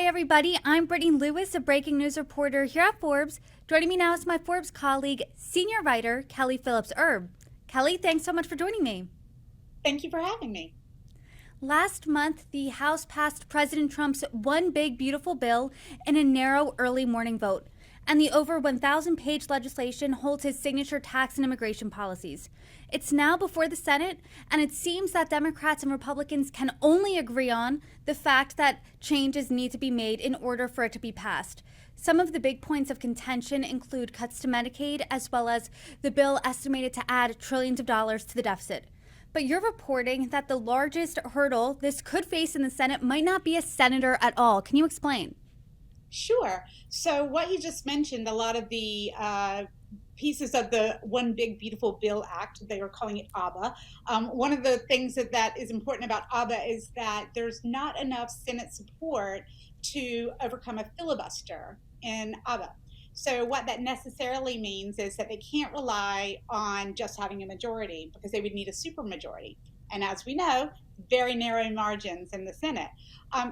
everybody. I'm Brittany Lewis, a breaking news reporter here at Forbes. Joining me now is my Forbes colleague, senior writer Kelly Phillips Erb. Kelly, thanks so much for joining me. Thank you for having me. Last month, the House passed President Trump's One Big Beautiful Bill in a narrow early morning vote, and the over 1,000-page legislation holds his signature tax and immigration policies. It's now before the Senate, and it seems that Democrats and Republicans can only agree on the fact that changes need to be made in order for it to be passed. Some of the big points of contention include cuts to Medicaid, as well as the bill estimated to add trillions of dollars to the deficit. But you're reporting that the largest hurdle this could face in the Senate might not be a senator at all. Can you explain? Sure. So what you just mentioned, a lot of the pieces of the One Big Beautiful Bill Act, they are calling it ABBA. One of the things that is important about ABBA is that there's not enough Senate support to overcome a filibuster in ABBA. So what that necessarily means is that they can't rely on just having a majority because they would need a supermajority. And as we know, very narrow margins in the Senate.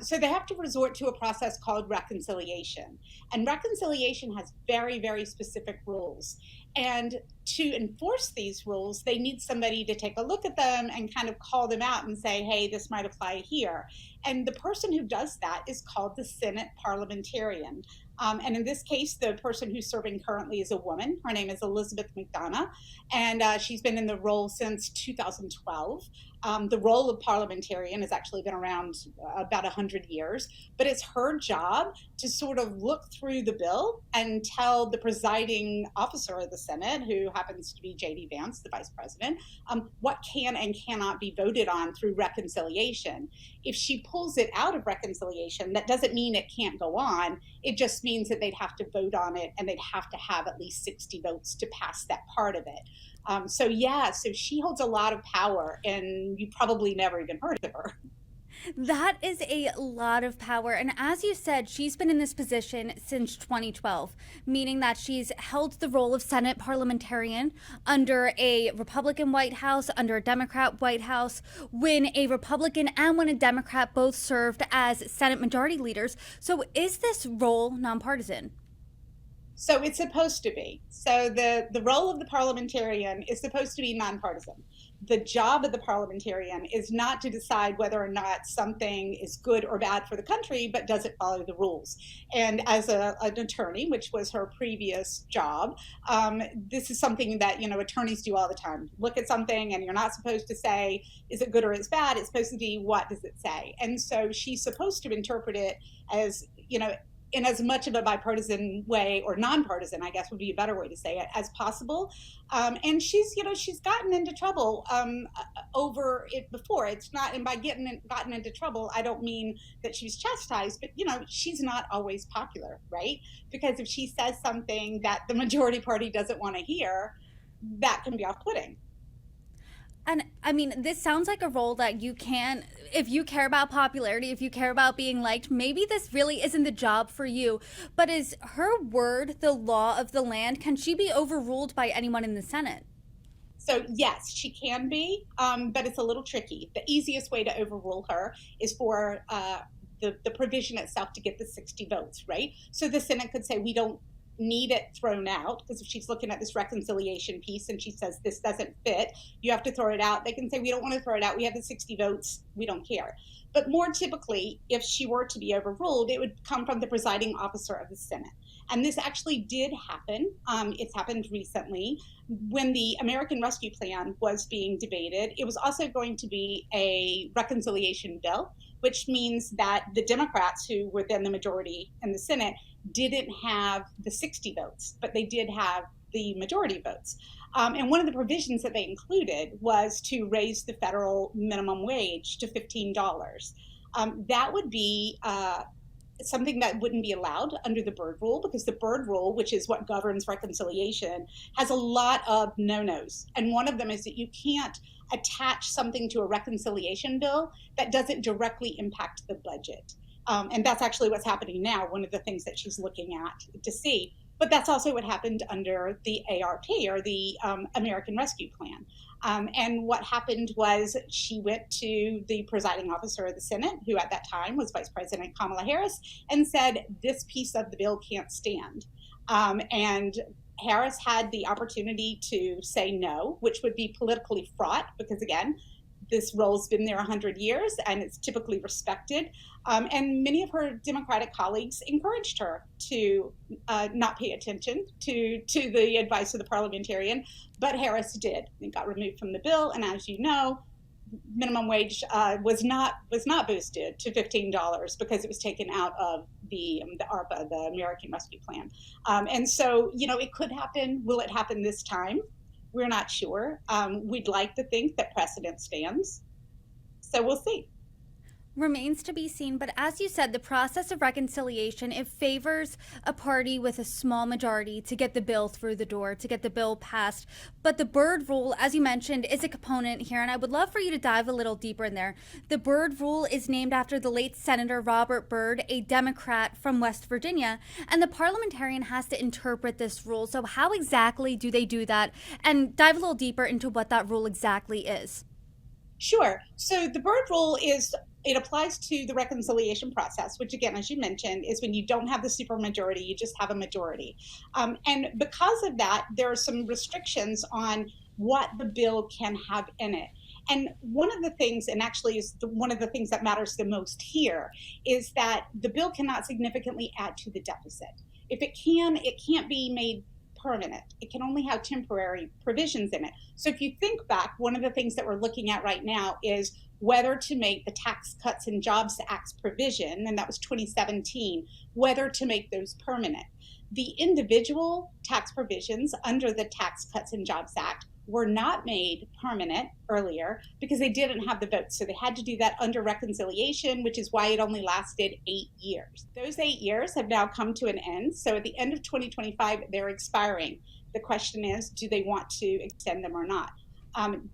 So they have to resort to a process called reconciliation. And reconciliation has very, very specific rules. And to enforce these rules, they need somebody to take a look at them and kind of call them out and say, hey, this might apply here. And the person who does that is called the Senate Parliamentarian. And in this case, the person who's serving currently is a woman. Her name is Elizabeth MacDonough, and she's been in the role since 2012. The role of parliamentarian has actually been around about 100 years, but it's her job to sort of look through the bill and tell the presiding officer of the Senate, who happens to be J.D. Vance, the vice president, what can and cannot be voted on through reconciliation. If she pulls it out of reconciliation, that doesn't mean it can't go on. It just means that they'd have to vote on it and they'd have to have at least 60 votes to pass that part of it. So she holds a lot of power, and you probably never even heard of her. That is a lot of power. And as you said, she's been in this position since 2012, meaning that she's held the role of Senate parliamentarian under a Republican White House, under a Democrat White House, when a Republican and when a Democrat both served as Senate majority leaders. So is this role nonpartisan? So it's supposed to be. So the role of the parliamentarian is supposed to be nonpartisan. The job of the parliamentarian is not to decide whether or not something is good or bad for the country, but does it follow the rules? And as an attorney, which was her previous job, this is something that attorneys do all the time. Look at something and you're not supposed to say, is it good or is it bad? It's supposed to be, what does it say? And so she's supposed to interpret it as, in as much of a bipartisan way, or nonpartisan, I guess would be a better way to say it, as possible. And she's gotten into trouble over it before. It's not, and by gotten into trouble, I don't mean that she's chastised, but she's not always popular, right? Because if she says something that the majority party doesn't want to hear, that can be off-putting. And I mean, this sounds like a role that you can, if you care about popularity, if you care about being liked, maybe this really isn't the job for you. But is her word the law of the land? Can she be overruled by anyone in the Senate? So yes, she can be, but it's a little tricky. The easiest way to overrule her is for the provision itself to get the 60 votes, right? So the Senate could say, we don't need it thrown out, because if she's looking at this reconciliation piece and she says this doesn't fit, you have to throw it out. They can say, we don't want to throw it out. We have the 60 votes. We don't care. But more typically, if she were to be overruled, it would come from the presiding officer of the Senate. And this actually did happen. It's happened recently. When the American Rescue Plan was being debated, it was also going to be a reconciliation bill, which means that the Democrats, who were then the majority in the Senate, didn't have the 60 votes, but they did have the majority votes. And one of the provisions that they included was to raise the federal minimum wage to $15. That would be something that wouldn't be allowed under the Byrd Rule, because the Byrd Rule, which is what governs reconciliation, has a lot of no-nos. And one of them is that you can't attach something to a reconciliation bill that doesn't directly impact the budget. And that's actually what's happening now, one of the things that she's looking at to see. But that's also what happened under the ARP, or the American Rescue Plan. And what happened was she went to the presiding officer of the Senate, who at that time was Vice President Kamala Harris, and said, this piece of the bill can't stand. And Harris had the opportunity to say no, which would be politically fraught because, again, this role's been there 100 years and it's typically respected. And many of her Democratic colleagues encouraged her to not pay attention to the advice of the parliamentarian, but Harris did. It got removed from the bill, and as you know, minimum wage was not boosted to $15 because it was taken out of the ARPA, the American Rescue Plan. And so, it could happen. Will it happen this time? We're not sure. We'd like to think that precedent stands. So we'll see. Remains to be seen, but as you said, the process of reconciliation, it favors a party with a small majority to get the bill through the door, to get the bill passed. But the Byrd rule, as you mentioned, is a component here, and I would love for you to dive a little deeper in there. The Byrd rule is named after the late Senator Robert Byrd, a Democrat from West Virginia, and the parliamentarian has to interpret this rule. So how exactly do they do that? And dive a little deeper into what that rule exactly is. Sure. So the Byrd rule it applies to the reconciliation process, which, again, as you mentioned, is when you don't have the supermajority, you just have a majority. And because of that, there are some restrictions on what the bill can have in it. And one of the things, and actually is one of the things that matters the most here, is that the bill cannot significantly add to the deficit. If it can't be made permanent. It can only have temporary provisions in it. So if you think back, one of the things that we're looking at right now is whether to make the Tax Cuts and Jobs Act's provision, and that was 2017, whether to make those permanent. The individual tax provisions under the Tax Cuts and Jobs Act were not made permanent earlier because they didn't have the votes. So they had to do that under reconciliation, which is why it only lasted 8 years. Those 8 years have now come to an end. So at the end of 2025, they're expiring. The question is, do they want to extend them or not?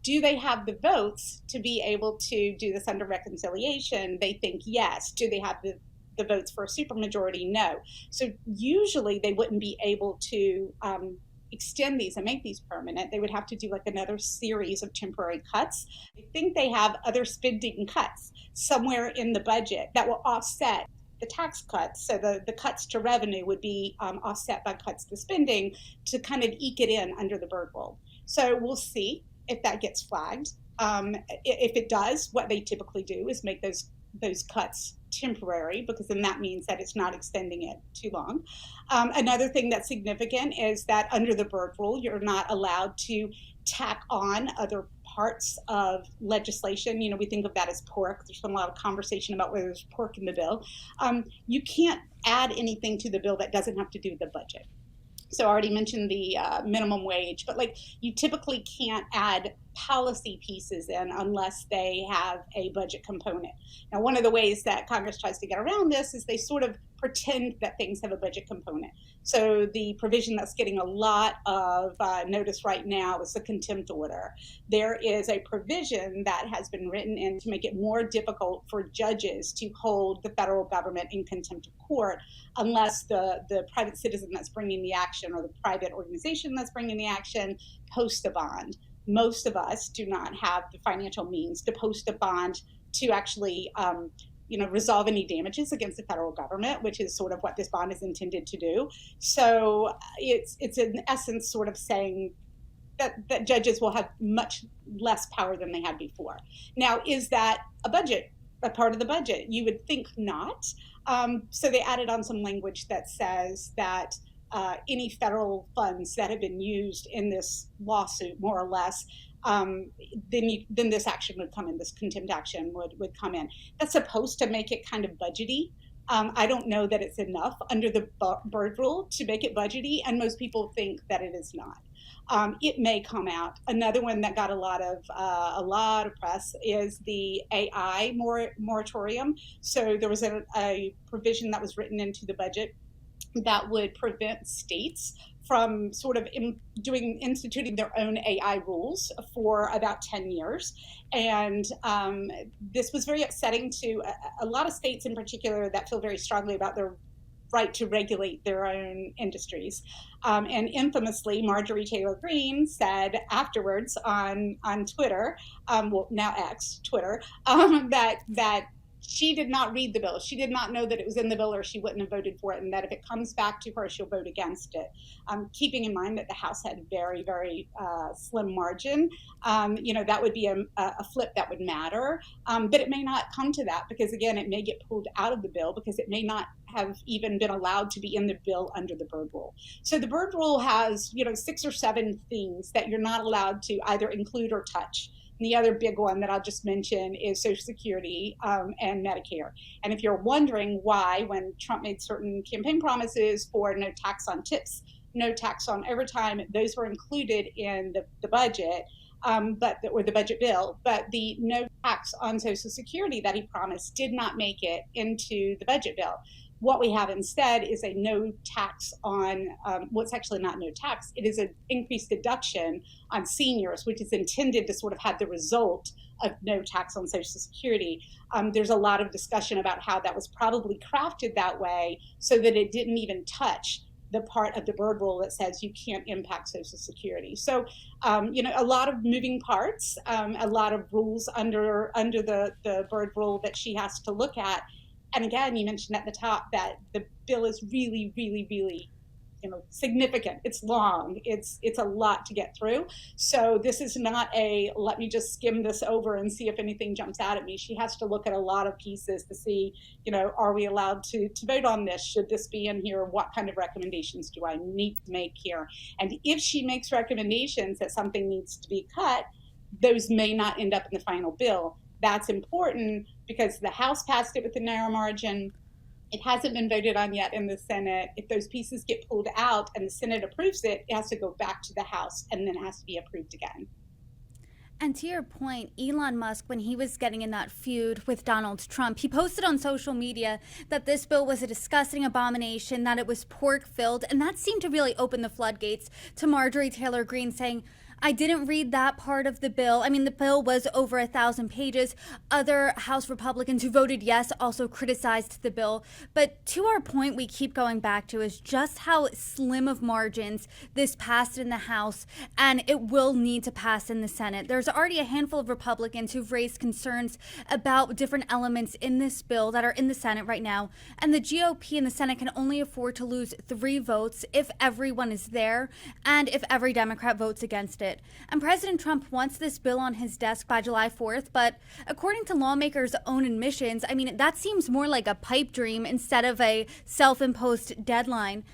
Do they have the votes to be able to do this under reconciliation? They think yes. Do they have the votes for a supermajority? No. So usually they wouldn't be able to extend these and make these permanent. They would have to do like another series of temporary cuts. I think they have other spending cuts somewhere in the budget that will offset the tax cuts. So the cuts to revenue would be offset by cuts to spending to kind of eke it in under the Byrd rule. So we'll see if that gets flagged. If it does, what they typically do is make those cuts temporary, because then that means that it's not extending it too long. Another thing that's significant is that under the Byrd rule, you're not allowed to tack on other parts of legislation. We think of that as pork. There's been a lot of conversation about whether there's pork in the bill. You can't add anything to the bill that doesn't have to do with the budget. So I already mentioned the minimum wage, but you typically can't add policy pieces in unless they have a budget component. Now, one of the ways that Congress tries to get around this is they sort of pretend that things have a budget component. So the provision that's getting a lot of notice right now is the contempt order. There is a provision that has been written in to make it more difficult for judges to hold the federal government in contempt of court unless the private citizen that's bringing the action or the private organization that's bringing the action posts a bond. Most of us do not have the financial means to post a bond to actually resolve any damages against the federal government, which is sort of what this bond is intended to do. So it's in essence sort of saying that judges will have much less power than they had before. Now, is that a part of the budget? You would think not. So they added on some language that says that any federal funds that have been used in this lawsuit, more or less, then this action would come in, this contempt action would come in. That's supposed to make it kind of budgety. I don't know that it's enough under the Byrd rule to make it budgety, and most people think that it is not. It may come out. Another one that got a lot of press is the AI moratorium. So there was a provision that was written into the budget that would prevent states from sort of instituting their own AI rules for about 10 years. And this was very upsetting to a lot of states in particular that feel very strongly about their right to regulate their own industries. And infamously, Marjorie Taylor Greene said afterwards on Twitter, well, now X, Twitter, that she did not read the bill. She did not know that it was in the bill, or she wouldn't have voted for it, and that if it comes back to her, she'll vote against it. Keeping in mind that the House had very, very slim margin, that would be a flip that would matter. But it may not come to that, because again, it may get pulled out of the bill, because it may not have even been allowed to be in the bill under the Byrd Rule. So the Byrd Rule has 6 or 7 things that you're not allowed to either include or touch. And the other big one that I'll just mention is Social Security and Medicare. And if you're wondering why, when Trump made certain campaign promises for no tax on tips, no tax on overtime, those were included in the budget, or the budget bill, but the no tax on Social Security that he promised did not make it into the budget bill. What we have instead is a no tax on, it's actually not no tax, it is an increased deduction on seniors, which is intended to sort of have the result of no tax on Social Security. There's a lot of discussion about how that was probably crafted that way so that it didn't even touch the part of the Byrd Rule that says you can't impact Social Security. So, a lot of moving parts, a lot of rules under the Byrd Rule that she has to look at. And again, you mentioned at the top that the bill is really, really, really, significant. It's long. It's a lot to get through. So this is not let me just skim this over and see if anything jumps out at me. She has to look at a lot of pieces to see, are we allowed to vote on this? Should this be in here? What kind of recommendations do I need to make here? And if she makes recommendations that something needs to be cut, those may not end up in the final bill. That's important because the House passed it with a narrow margin. It hasn't been voted on yet in the Senate. If those pieces get pulled out and the Senate approves it, it has to go back to the House and then it has to be approved again. And to your point, Elon Musk, when he was getting in that feud with Donald Trump, he posted on social media that this bill was a disgusting abomination, that it was pork-filled, and that seemed to really open the floodgates to Marjorie Taylor Greene saying, I didn't read that part of the bill. I mean, the bill was over 1,000 pages. Other House Republicans who voted yes also criticized the bill. But to our point we keep going back to is just how slim of margins this passed in the House, and it will need to pass in the Senate. There's already a handful of Republicans who've raised concerns about different elements in this bill that are in the Senate right now. And the GOP in the Senate can only afford to lose 3 votes if everyone is there and if every Democrat votes against it. And President Trump wants this bill on his desk by July 4th, but according to lawmakers' own admissions, I mean, that seems more like a pipe dream instead of a self-imposed deadline.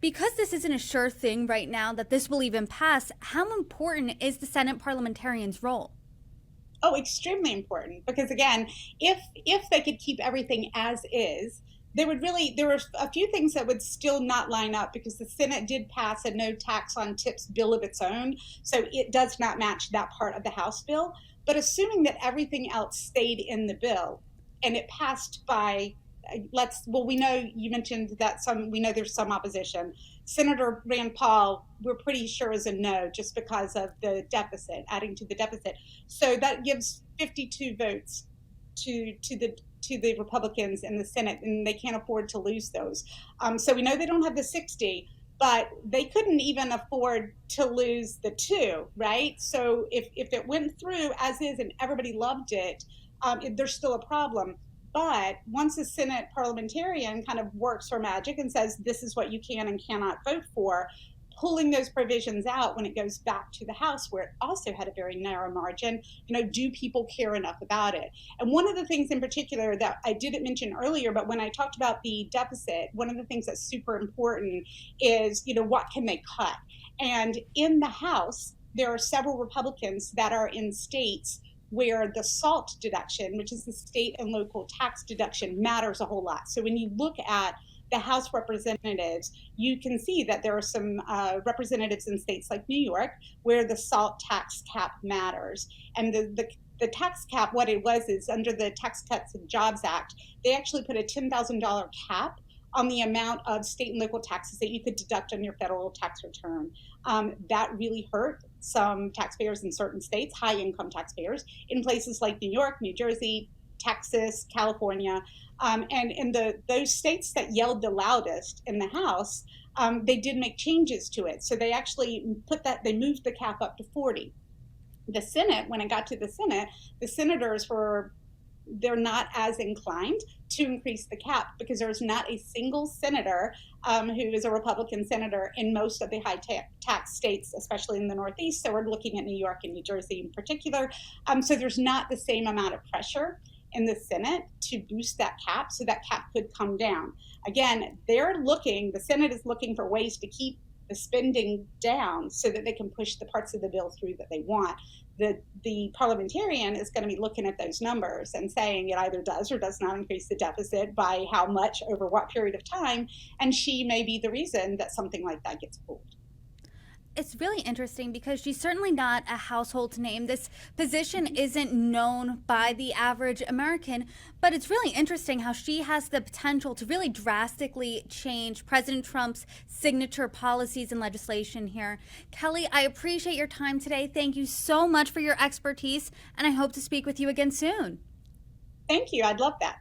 Because this isn't a sure thing right now that this will even pass, how important is the Senate parliamentarian's role? Oh, extremely important, because again, if they could keep everything as is, there were a few things that would still not line up, because the Senate did pass a no tax on tips bill of its own, so it does not match that part of the House bill. But assuming that everything else stayed in the bill and it passed by, we know you mentioned that we know there's some opposition. Senator Rand Paul, we're pretty sure is a no, just because of the deficit, adding to the deficit. So that gives 52 votes to the Republicans in the Senate, and they can't afford to lose those. So we know they don't have the 60, but they couldn't even afford to lose the 2, right? So if it went through as is and everybody loved it, there's still a problem. But once the Senate parliamentarian kind of works her magic and says, this is what you can and cannot vote for, pulling those provisions out when it goes back to the House, where it also had a very narrow margin, do people care enough about it? And one of the things in particular that I didn't mention earlier, but when I talked about the deficit, one of the things that's super important is, what can they cut? And in the House, there are several Republicans that are in states where the SALT deduction, which is the state and local tax deduction, matters a whole lot. So when you look at the House representatives, you can see that there are some representatives in states like New York where the SALT tax cap matters. And the tax cap, what it was is under the Tax Cuts and Jobs Act, they actually put a $10,000 cap on the amount of state and local taxes that you could deduct on your federal tax return. That really hurt some taxpayers in certain states, high income taxpayers, in places like New York, New Jersey, Texas, California, and in those states that yelled the loudest in the House, they did make changes to it. So they actually they moved the cap up to 40. The Senate, when it got to the Senate, the senators they're not as inclined to increase the cap because there's not a single senator who is a Republican senator in most of the high tax states, especially in the Northeast. So we're looking at New York and New Jersey in particular. So there's not the same amount of pressure in the Senate to boost that cap, so that cap could come down. Again, the Senate is looking for ways to keep the spending down so that they can push the parts of the bill through that they want. The parliamentarian is going to be looking at those numbers and saying it either does or does not increase the deficit, by how much, over what period of time, and she may be the reason that something like that gets pulled. It's really interesting because she's certainly not a household name. This position isn't known by the average American, but it's really interesting how she has the potential to really drastically change President Trump's signature policies and legislation here. Kelly, I appreciate your time today. Thank you so much for your expertise, and I hope to speak with you again soon. Thank you. I'd love that.